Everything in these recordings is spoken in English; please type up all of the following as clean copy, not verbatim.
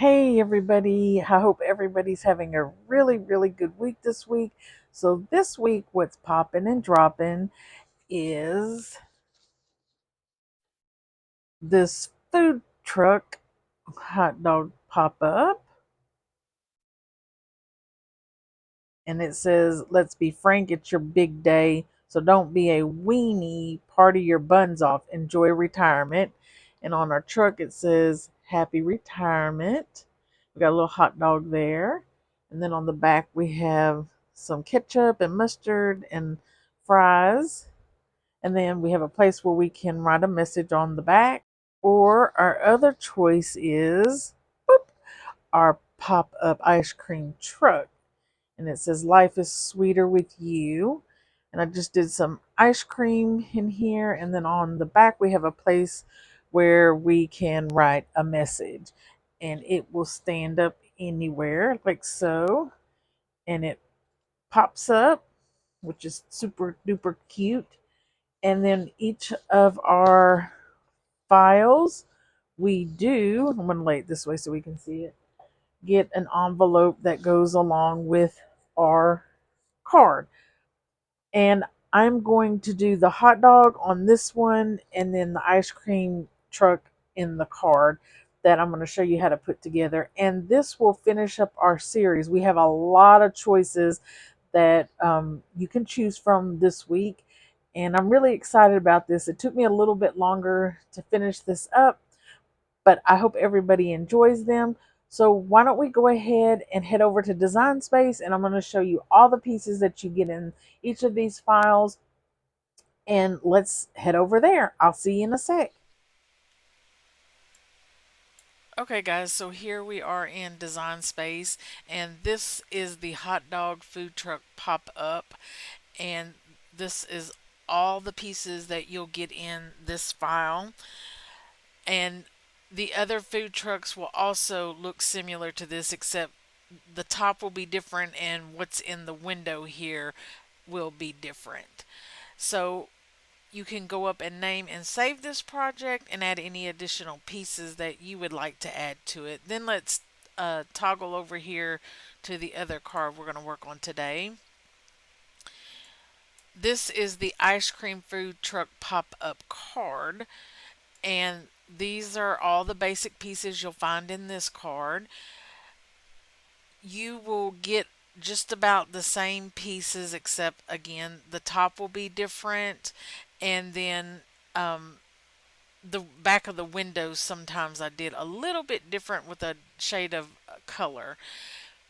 Hey everybody, I hope everybody's having a really good week this week. So this week what's popping and dropping is this food truck hot dog pop up, and it says, "Let's be frank, it's your big day, so don't be a weenie, party your buns off, enjoy retirement." And on our truck it says, "Happy retirement." We got a little hot dog there. And then on the back we have some ketchup and mustard and fries. And then we have a place where we can write a message on the back. Or our other choice is boop, our pop up ice cream truck, and it says, "Life is sweeter with you." And I just did some ice cream in here, and then on the back we have a place where we can write a message, and it will stand up anywhere like so, and it pops up, which is super duper cute. And then each of our files, I'm going to lay it this way so we can see it, get an envelope that goes along with our card. And I'm going to do the hot dog on this one and then the ice cream truck in the card that I'm going to show you how to put together. And this will finish up our series. We have a lot of choices that you can choose from this week. And I'm really excited about this. It took me a little bit longer to finish this up, but I hope everybody enjoys them. So why don't we go ahead and head over to Design Space, and I'm going to show you all the pieces that you get in each of these files, and let's head over there. I'll see you in a sec. Okay guys, so here we are in Design Space, and this is the hot dog food truck pop up, and this is all the pieces that you'll get in this file. And the other food trucks will also look similar to this, except the top will be different and what's in the window here will be different. So you can go up and name and save this project and add any additional pieces that you would like to add to it. Then let's toggle over here to the other card we're going to work on today. This is the ice cream food truck pop-up card, and these are all the basic pieces you'll find in this card. You will get just about the same pieces, except again the top will be different, and then the back of the windows sometimes I did a little bit different with a shade of color.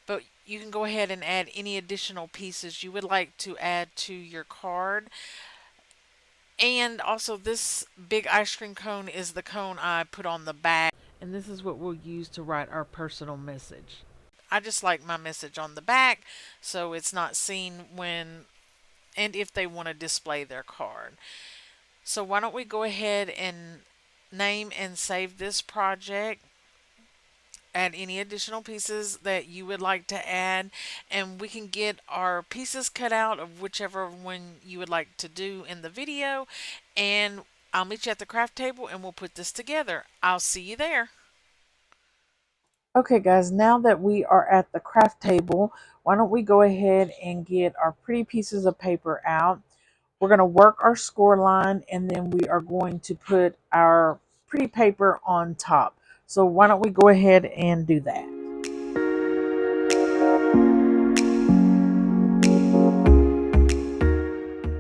But you can go ahead and add any additional pieces you would like to add to your card. And also, this big ice cream cone is the cone I put on the back, and this is what we'll use to write our personal message. I just like my message on the back so it's not seen when and if they want to display their card. So why don't we go ahead and name and save this project, add any additional pieces that you would like to add, and we can get our pieces cut out of whichever one you would like to do in the video, and I'll meet you at the craft table and we'll put this together. I'll see you there. Okay guys, now that we are at the craft table, why don't we go ahead and get our pretty pieces of paper out. We're going to work our score line, and then we are going to put our pretty paper on top. So why don't we go ahead and do that.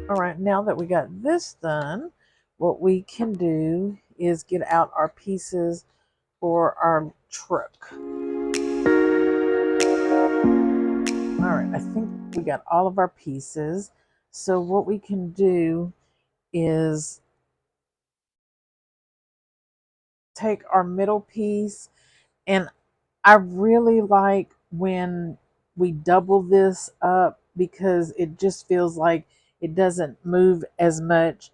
All right, now that we got this done, what we can do is get out our pieces for our truck. All right, I think we got all of our pieces. So what we can do is take our middle piece, and I really like when we double this up because it just feels like it doesn't move as much.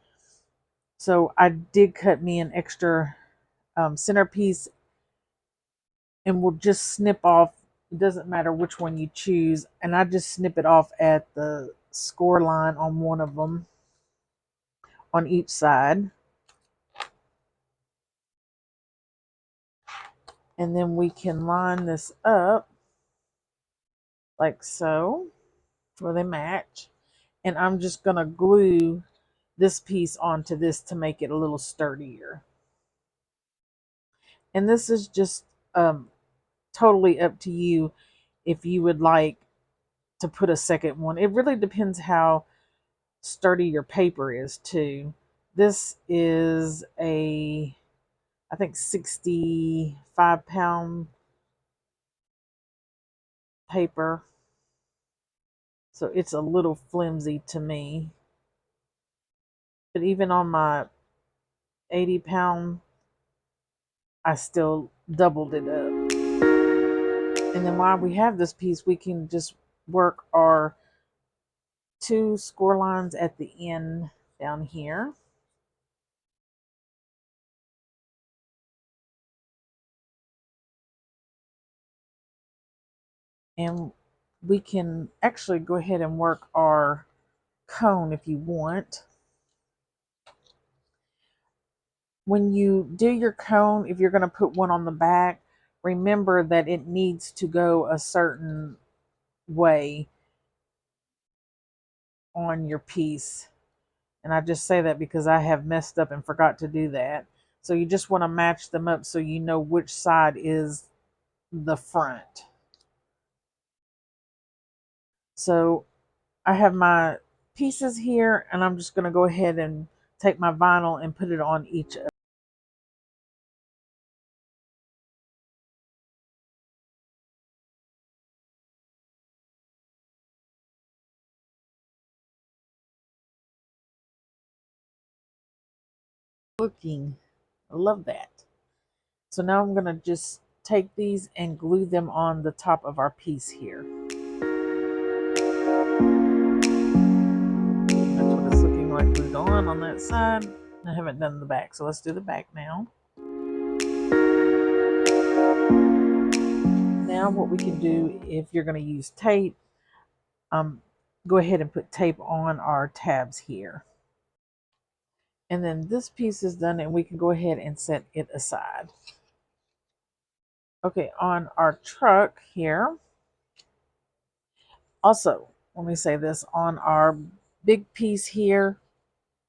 So I did cut me an extra centerpiece, and we'll just snip off. It doesn't matter which one you choose, and I just snip it off at the score line on one of them on each side. And then we can line this up like so, where they match. And I'm just going to glue this piece onto this to make it a little sturdier. And this is just totally up to you if you would like to put a second one. It really depends how sturdy your paper is too. This is a, I think, 65-pound paper. So it's a little flimsy to me. But even on my 80-pound, I still doubled it up. And then while we have this piece, we can just work our 2 score lines at the end down here. And we can actually go ahead and work our cone if you want. When you do your cone, if you're going to put one on the back, remember that it needs to go a certain way on your piece. And I just say that because I have messed up and forgot to do that. So you just want to match them up so you know which side is the front. So I have my pieces here, and I'm just going to go ahead and take my vinyl and put it on each of. Looking, I love that. So now I'm going to just take these and glue them on the top of our piece here. That's what it's looking like glued on that side. I haven't done the back, so let's do the back now. Now what we can do, if you're going to use tape, go ahead and put tape on our tabs here. And then this piece is done, and we can go ahead and set it aside. Okay, on our truck here, also, let me say this, on our big piece here,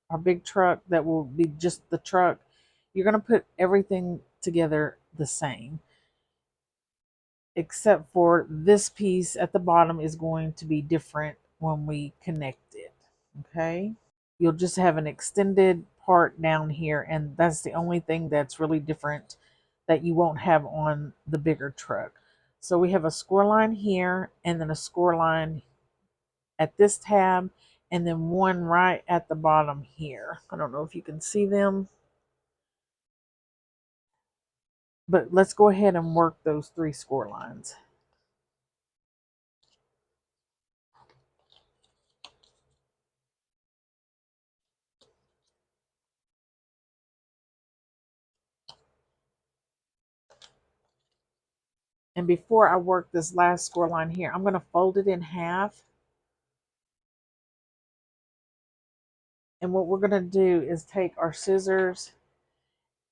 our big truck that will be just the truck, you're going to put everything together the same, except for this piece at the bottom is going to be different when we connect it. Okay, you'll just have an extended part down here, and that's the only thing that's really different that you won't have on the bigger truck. So we have a score line here, and then a score line at this tab, and then one right at the bottom here. I don't know if you can see them, but let's go ahead and work those 3 score lines. And before I work this last score line here, I'm going to fold it in half. And what we're going to do is take our scissors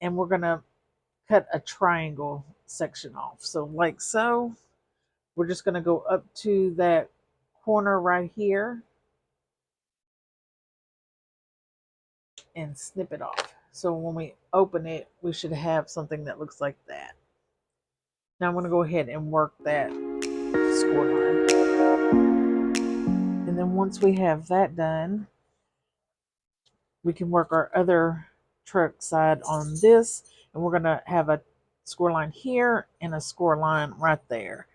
and we're going to cut a triangle section off. So like so, we're just going to go up to that corner right here and snip it off. So when we open it, we should have something that looks like that. Now I'm going to go ahead and work that score line. And then once we have that done, we can work our other truck side on this. And we're going to have a score line here and a score line right there.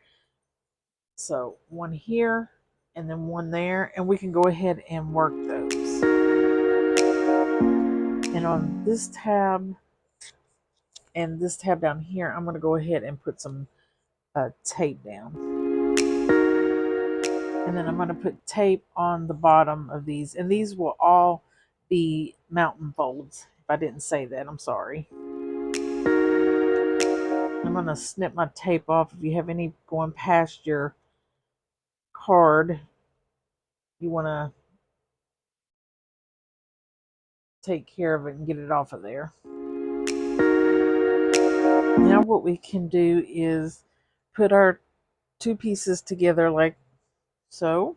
So one here and then one there. And we can go ahead and work those. And on this tab and this tab down here, I'm going to go ahead and put some tape down. And then I'm going to put tape on the bottom of these. And these will all be mountain folds. If I didn't say that, I'm sorry. I'm going to snip my tape off. If you have any going past your card, you want to take care of it and get it off of there. Now what we can do is put our two pieces together like so.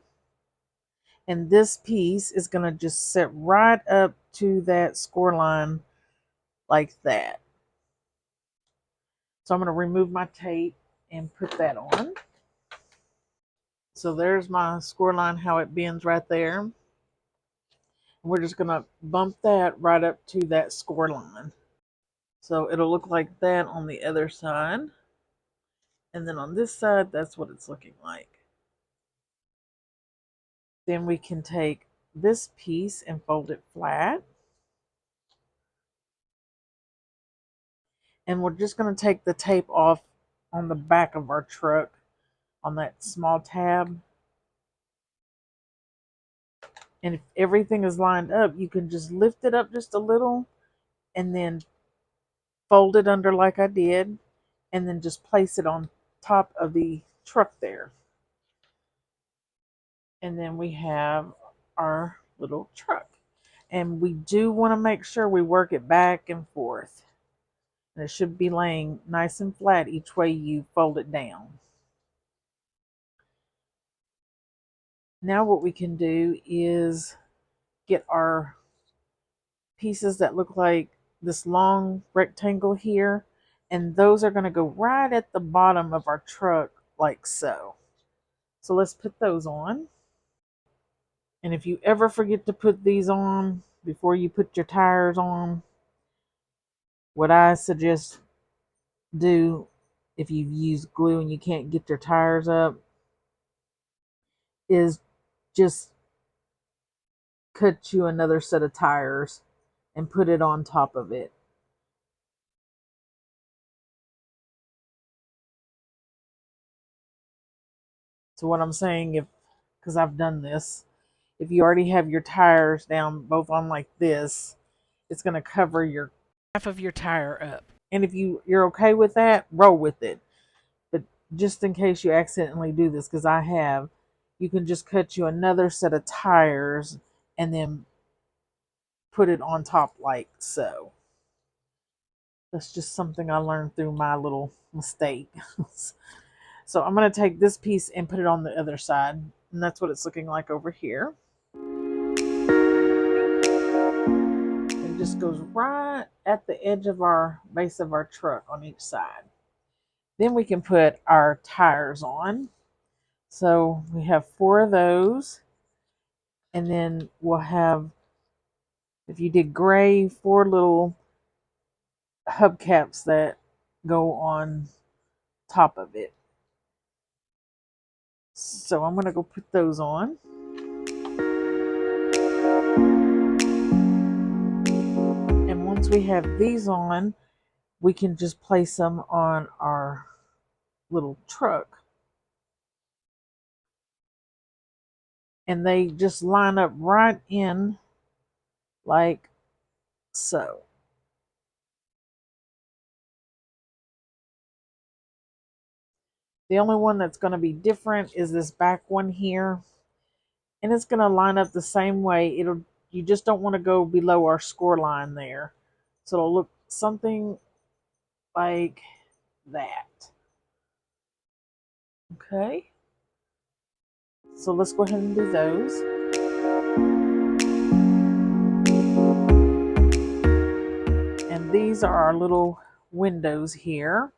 And this piece is going to just sit right up to that score line like that. So I'm going to remove my tape and put that on. So there's my score line, how it bends right there. And we're just going to bump that right up to that score line. So it'll look like that on the other side. And then on this side, that's what it's looking like. Then we can take this piece and fold it flat. And we're just going to take the tape off on the back of our truck on that small tab. And if everything is lined up, you can just lift it up just a little and then fold it under like I did, and then just place it on top of the truck there. And then we have our little truck. And we do want to make sure we work it back and forth. And it should be laying nice and flat each way you fold it down. Now what we can do is get our pieces that look like this long rectangle here, and those are going to go right at the bottom of our truck like so. So let's put those on. And if you ever forget to put these on before you put your tires on, what I suggest do if you've used glue and you can't get your tires up is just cut you another set of tires and put it on top of it. So what I'm saying, if because I've done this, if you already have your tires down both on like this, it's going to cover your half of your tire up. And if you're okay with that, roll with it. But just in case you accidentally do this, because I have, you can just cut you another set of tires and then put it on top like so. That's just something I learned through my little mistake. So I'm going to take this piece and put it on the other side. And that's what it's looking like over here. It just goes right at the edge of our base of our truck on each side. Then we can put our tires on. So we have 4 of those. And then we'll have, if you did gray, 4 little hubcaps that go on top of it. So I'm going to go put those on. And once we have these on, we can just place them on our little truck. And they just line up right in like so. The only one that's going to be different is this back one here. And it's going to line up the same way. You just don't want to go below our score line there. So it'll look something like that. Okay. So let's go ahead and do those. And these are our little windows here.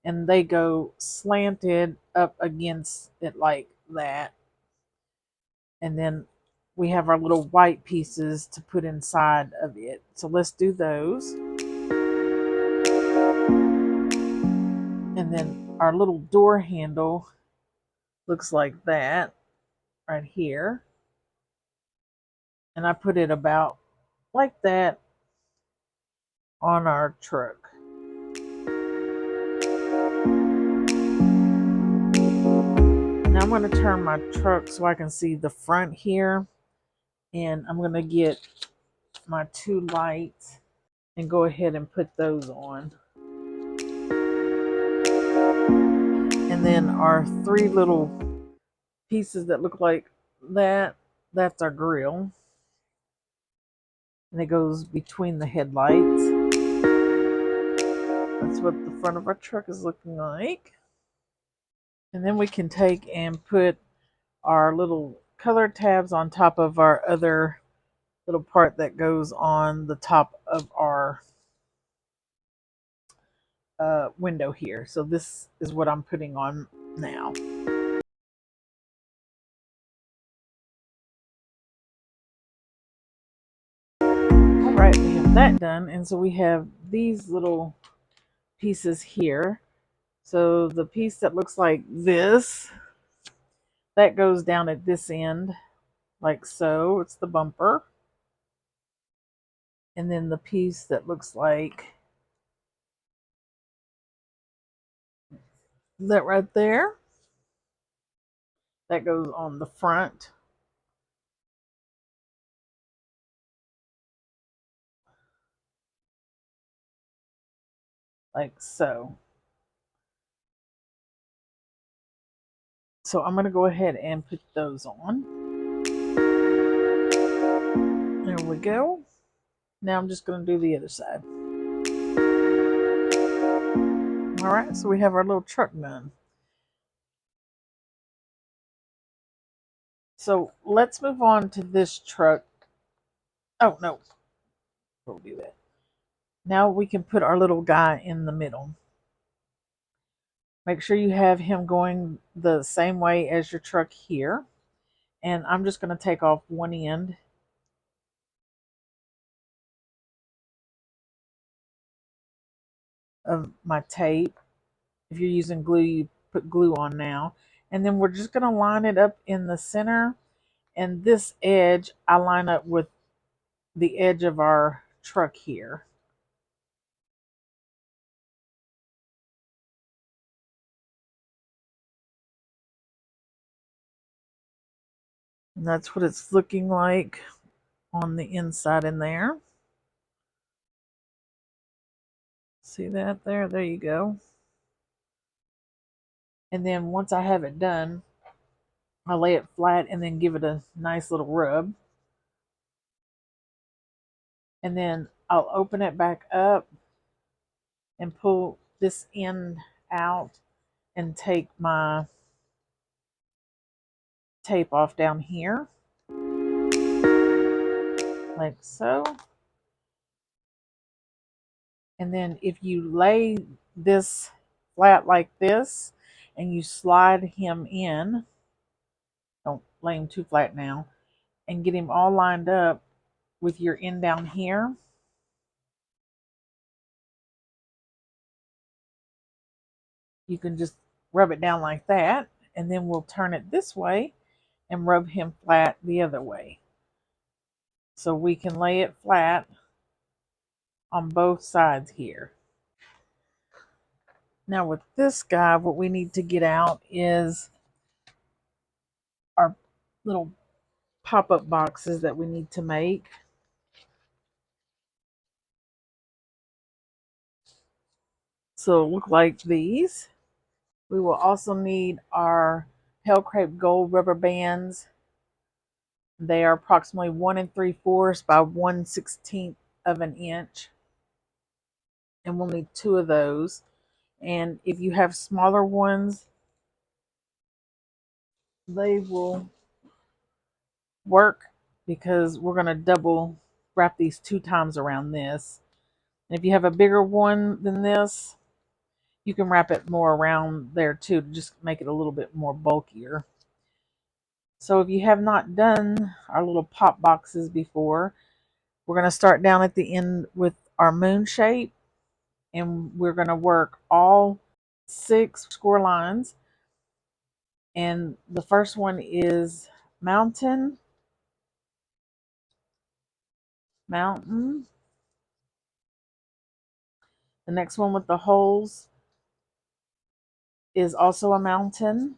And they go slanted up against it like that. And then we have our little white pieces to put inside of it. So let's do those. And then our little door handle looks like that right here. And I put it about like that on our truck. Now I'm going to turn my truck so I can see the front here. And I'm going to get my 2 lights and go ahead and put those on. And then our 3 little pieces that look like that, that's our grill. And it goes between the headlights. That's what the front of our truck is looking like. And then we can take and put our little color tabs on top of our other little part that goes on the top of our window here. So this is what I'm putting on now. All right, we have that done. And so we have these little pieces here. So the piece that looks like this, that goes down at this end, like so. It's the bumper. And then the piece that looks like that right there, that goes on the front. Like so. So I'm going to go ahead and put those on. There we go. Now I'm just going to do the other side. All right, so we have our little truck done. So let's move on to this truck. Oh, no. We'll do that. Now we can put our little guy in the middle. Make sure you have him going the same way as your truck here. And I'm just going to take off one end. Of my tape. If you're using glue, you put glue on now. And then we're just going to line it up in the center. And this edge, I line up with the edge of our truck here. And that's what it's looking like on the inside in there. See that there? There you go. And then once I have it done, I lay it flat and then give it a nice little rub. And then I'll open it back up and pull this end out and take my tape off down here. Like so. And then if you lay this flat like this and you slide him in, don't lay him too flat now, and get him all lined up with your end down here. You can just rub it down like that, and then we'll turn it this way and rub him flat the other way. So we can lay it flat on both sides here. Now with this guy, what we need to get out is our little pop-up boxes that we need to make. So look like these. We will also need our Hell Crepe Gold rubber bands. They are approximately 1 3/4 by 1/16 of an inch. And we'll need 2 of those. And if you have smaller ones, they will work because we're going to double wrap these 2 times around this. And if you have a bigger one than this, you can wrap it more around there too to just make it a little bit more bulkier. So if you have not done our little pop boxes before, we're going to start down at the end with our moon shape, and we're going to work all 6 score lines. And the first one is mountain, mountain. The next one with the holes is also a mountain.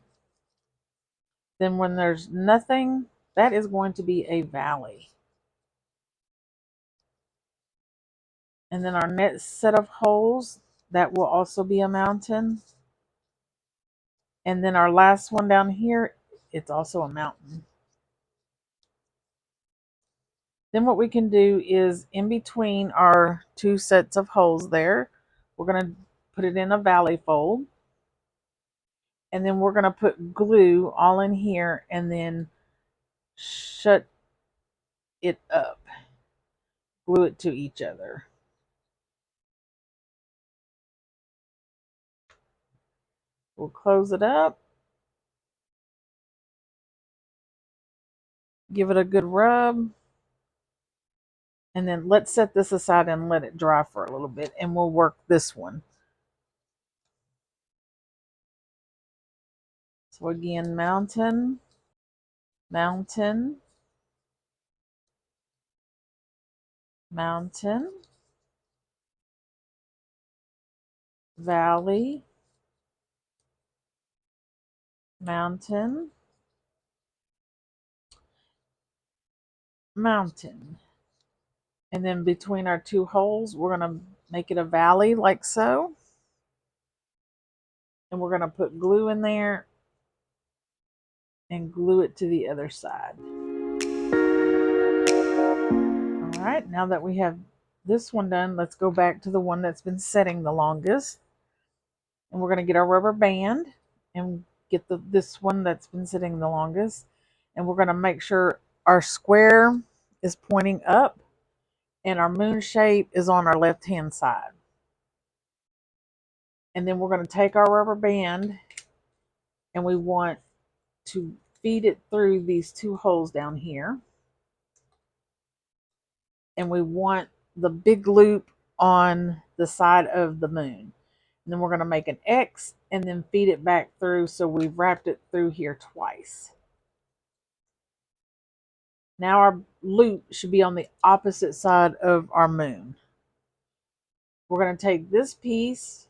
Then when there's nothing, that is going to be a valley. And then our next set of holes, that will also be a mountain. And then our last one down here, it's also a mountain. Then what we can do is in between our 2 sets of holes there, we're going to put it in a valley fold. And then we're going to put glue all in here and then shut it up. Glue it to each other. We'll close it up. Give it a good rub. And then let's set this aside and let it dry for a little bit. And we'll work this one. So again, mountain, mountain, mountain, valley, mountain, mountain. And then between our two holes, we're going to make it a valley like so. And we're going to put glue in there and glue it to the other side. All right, now that we have this one done, let's go back to the one that's been setting the longest. And we're going to get our rubber band and get this one that's been sitting the longest. And we're going to make sure our square is pointing up and our moon shape is on our left hand side. And then we're going to take our rubber band and we want to feed it through these two holes down here. And we want the big loop on the side of the moon. And then we're going to make an X and then feed it back through, so we've wrapped it through here twice. Now our loop should be on the opposite side of our moon. We're going to take this piece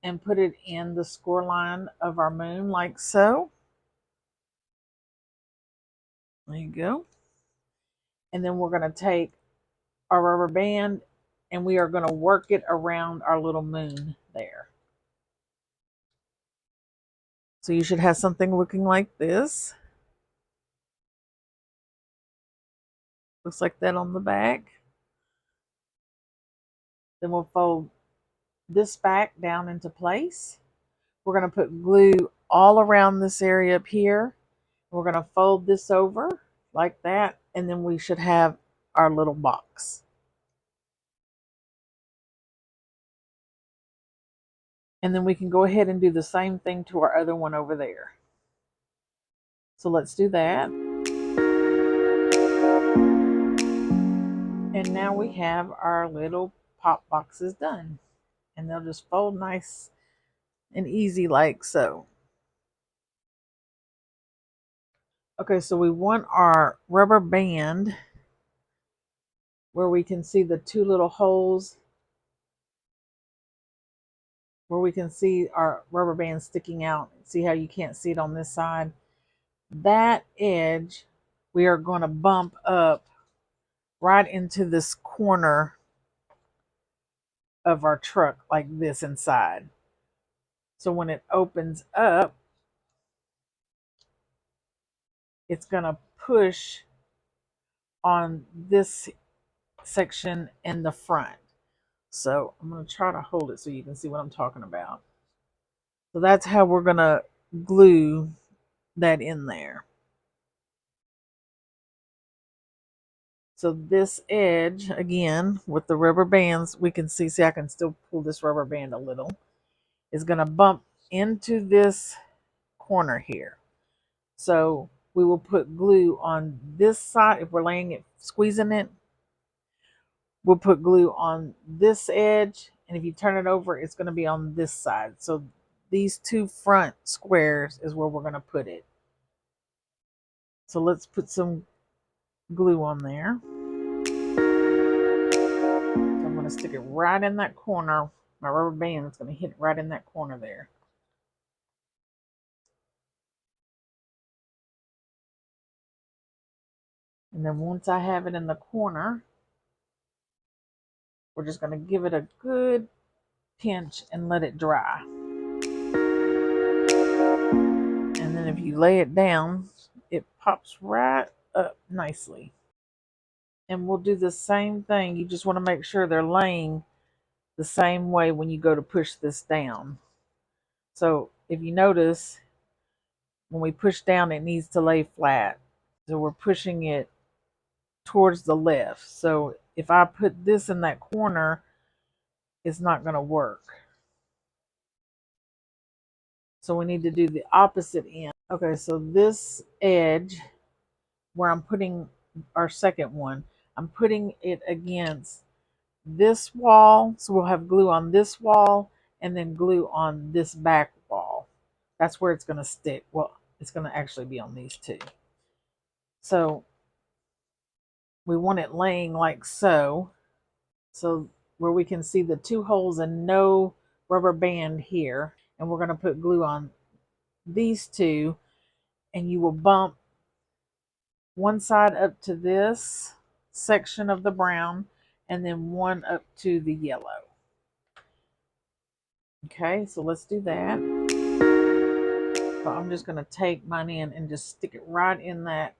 and put it in the score line of our moon like so. There you go. And then we're going to take our rubber band and we are going to work it around our little moon there. So you should have something looking like this. Looks like that on the back. Then we'll fold this back down into place. We're going to put glue all around this area up here. We're going to fold this over like that, and then we should have our little box. And then we can go ahead and do the same thing to our other one over there. So let's do that. And now we have our little pop boxes done. And they'll just fold nice and easy like so. Okay, so we want our rubber band where we can see the two little holes, where we can see our rubber band sticking out. See how you can't see it on this side? That edge we are going to bump up right into this corner of our truck like this inside. So when it opens up, it's going to push on this section in the front. So I'm going to try to hold it so you can see what I'm talking about. So that's how we're going to glue that in there. So this edge, again, with the rubber bands, we can see I can still pull this rubber band a little, is going to bump into this corner here. So we will put glue on this side. If we're laying it, squeezing it, we'll put glue on this edge. And if you turn it over, it's going to be on this side. So these two front squares is where we're going to put it. So let's put some glue on there. I'm going to stick it right in that corner. My rubber band is going to hit right in that corner there. And then once I have it in the corner, we're just going to give it a good pinch and let it dry. And then if you lay it down, it pops right up nicely. And we'll do the same thing. You just want to make sure they're laying the same way when you go to push this down. So if you notice, when we push down, it needs to lay flat. So we're pushing it towards the left. So if I put this in that corner, it's not going to work. So we need to do the opposite end. Okay, so this edge where I'm putting our second one, I'm putting it against this wall. So we'll have glue on this wall and then glue on this back wall. That's where it's going to stick. Well, it's going to actually be on these two. So we want it laying like so. So where we can see the two holes and no rubber band here. And we're going to put glue on these two, and you will bump one side up to this section of the brown and then one up to the yellow. Okay, so let's do that. So I'm just going to take mine in and just stick it right in that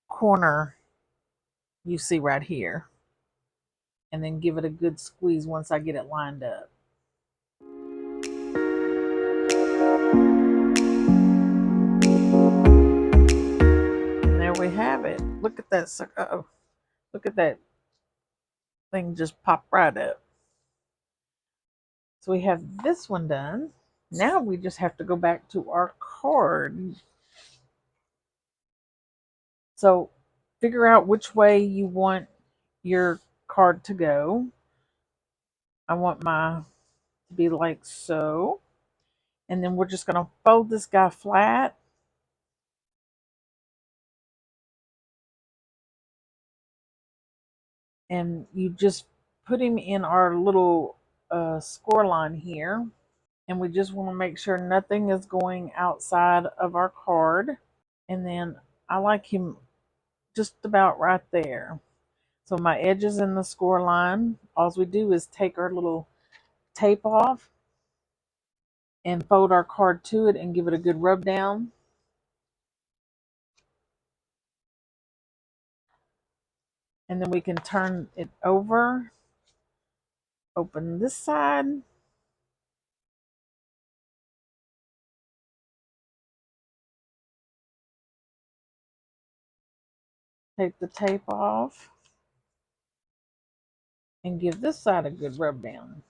corner you see right here, and then give it a good squeeze once I get it lined up. And there we have it. Look at that. Uh-oh. Look at that thing just pop right up. So we have this one done. Now we just have to go back to our card. So figure out which way you want your card to go. I want my to be like so. And then we're just going to fold this guy flat. And you just put him in our little score line here. And we just want to make sure nothing is going outside of our card. And then I like him just about right there. So my edge is in the score line. All we do is take our little tape off and fold our card to it and give it a good rub down. And then we can turn it over, open this side. Take the tape off and give this side a good rub down.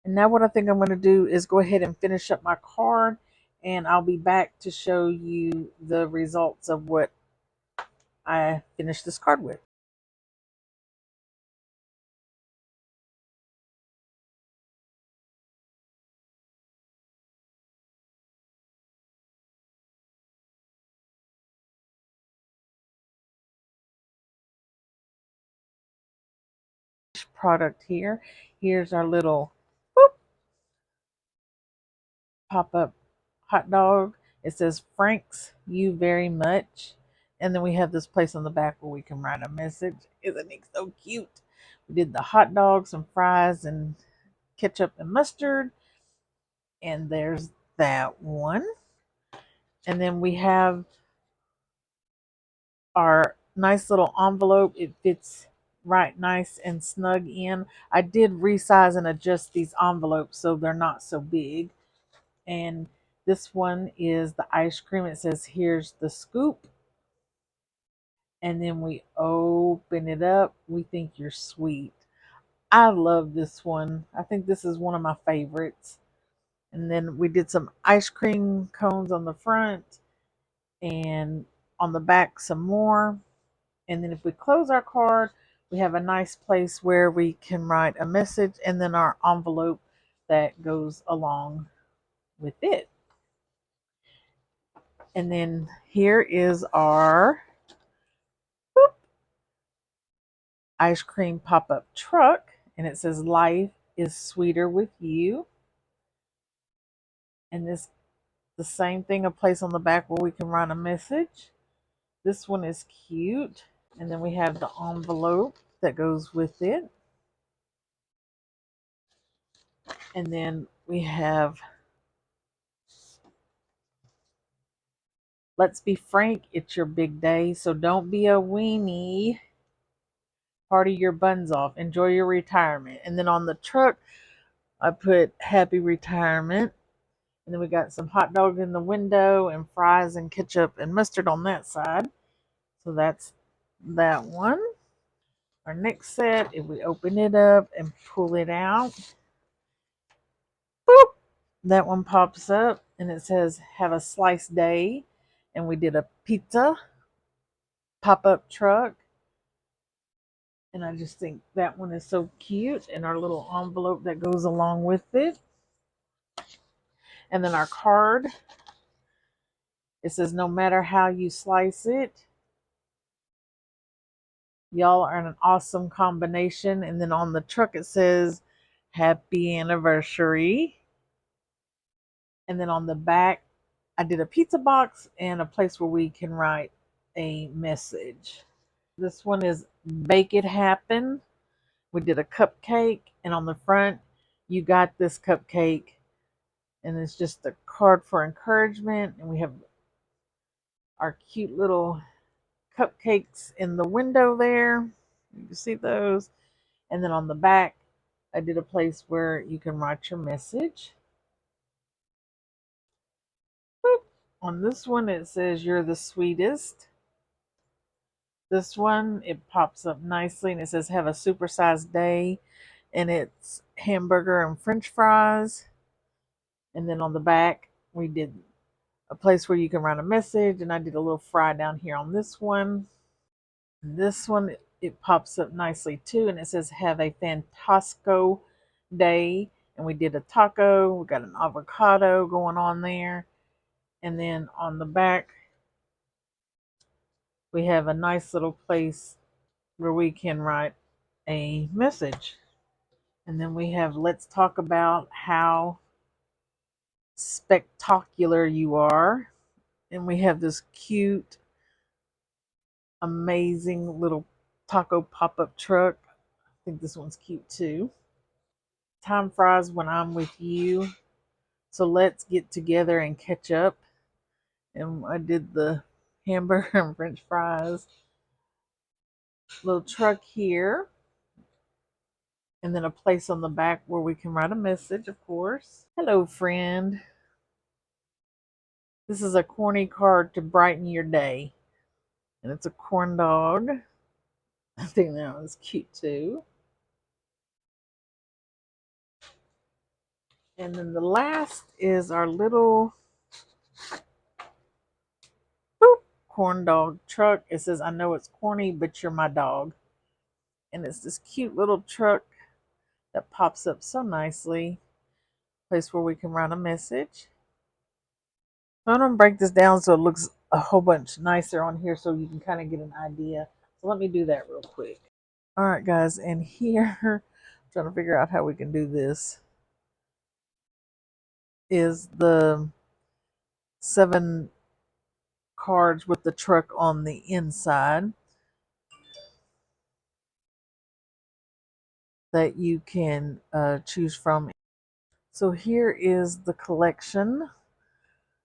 And now what I think I'm going to do is go ahead and finish up my card, and I'll be back to show you the results of what I finished this card with. Product here. Here's our little boop, pop-up hot dog. It says, "Franks you very much." And then we have this place on the back where we can write a message. Isn't it so cute? We did the hot dog, some fries, and ketchup and mustard. And there's that one. And then we have our nice little envelope. It fits right nice and snug in. I did resize and adjust these envelopes so they're not so big. And this one is the ice cream. It says, "Here's the scoop." And then we open it up. We think you're sweet. I love this one. I think this is one of my favorites. And then we did some ice cream cones on the front and on the back some more. And then if we close our card, we have a nice place where we can write a message and then our envelope that goes along with it. And then here is our ice cream pop-up truck, and it says, "Life is sweeter with you." And this the same thing, a place on the back where we can write a message. This one is cute. And then we have the envelope that goes with it. And then we have, "Let's be frank, it's your big day, so don't be a weenie." party your buns off, enjoy your retirement. And then on the truck, I put happy retirement. And then we got some hot dog in the window and fries and ketchup and mustard on that side. So that's that one. Our next set, if we open it up and pull it out, boop, that one pops up and it says have a slice day. And we did a pizza pop-up truck. And I just think that one is so cute. And our little envelope that goes along with it. And then our card, it says no matter how you slice it, y'all are an awesome combination. And then on the truck it says happy anniversary. And then on the back, I did a pizza box and a place where we can write a message. This one is Bake It Happen. We did a cupcake, and on the front, you got this cupcake, and it's just a card for encouragement. And we have our cute little cupcakes in the window there. You can see those. And then on the back, I did a place where you can write your message. Boop. On this one, it says you're the sweetest. This one, it pops up nicely and it says have a supersized day, and it's hamburger and french fries. And then on the back, we did a place where you can write a message, and I did a little fry down here on this one. And this one, it pops up nicely too, and it says have a fantasco day. And we did a taco, we got an avocado going on there. And then on the back, we have a nice little place where we can write a message. And then we have let's talk about how spectacular you are. And we have this cute, amazing little taco pop-up truck. I think this one's cute too. Time fries when I'm with you. So let's get together and catch up. And I did the hamburger and french fries. Little truck here. And then a place on the back where we can write a message, of course. Hello, friend. This is a corny card to brighten your day. And it's a corn dog. I think that was cute too. And then the last is our little boop, corn dog truck. It says, I know it's corny, but you're my dog. And it's this cute little truck that pops up so nicely. Place where we can write a message. So I'm going to break this down so it looks a whole bunch nicer on here so you can kind of get an idea. So let me do that real quick. All right, guys, and here, I'm trying to figure out how we can do this, is the 7 cards with the truck on the inside that you can choose from. So here is the collection,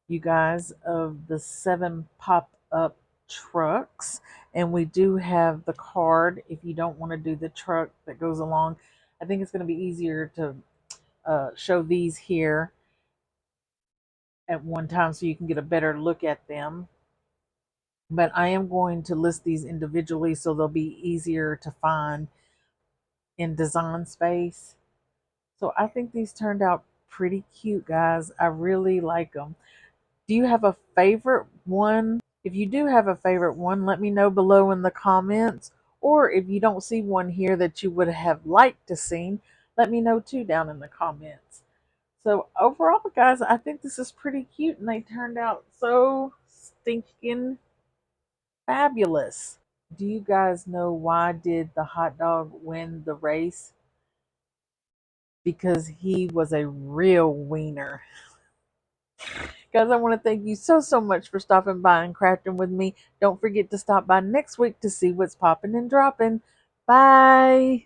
you guys, of the 7 pop-up trucks. And we do have the card if you don't want to do the truck that goes along. I think it's going to be easier to show these here at one time so you can get a better look at them. But I am going to list these individually so they'll be easier to find in Design Space. So I think these turned out pretty cute, guys. I really like them. Do you have a favorite one? If you do have a favorite one, let me know below in the comments. Or if you don't see one here that you would have liked to see, let me know too down in the comments. So overall, guys, I think this is pretty cute and they turned out so stinking fabulous. Do you guys know why did the hot dog win the race? Because he was a real wiener. Guys, I want to thank you so much for stopping by and crafting with me. Don't forget to stop by next week to see what's popping and dropping. Bye.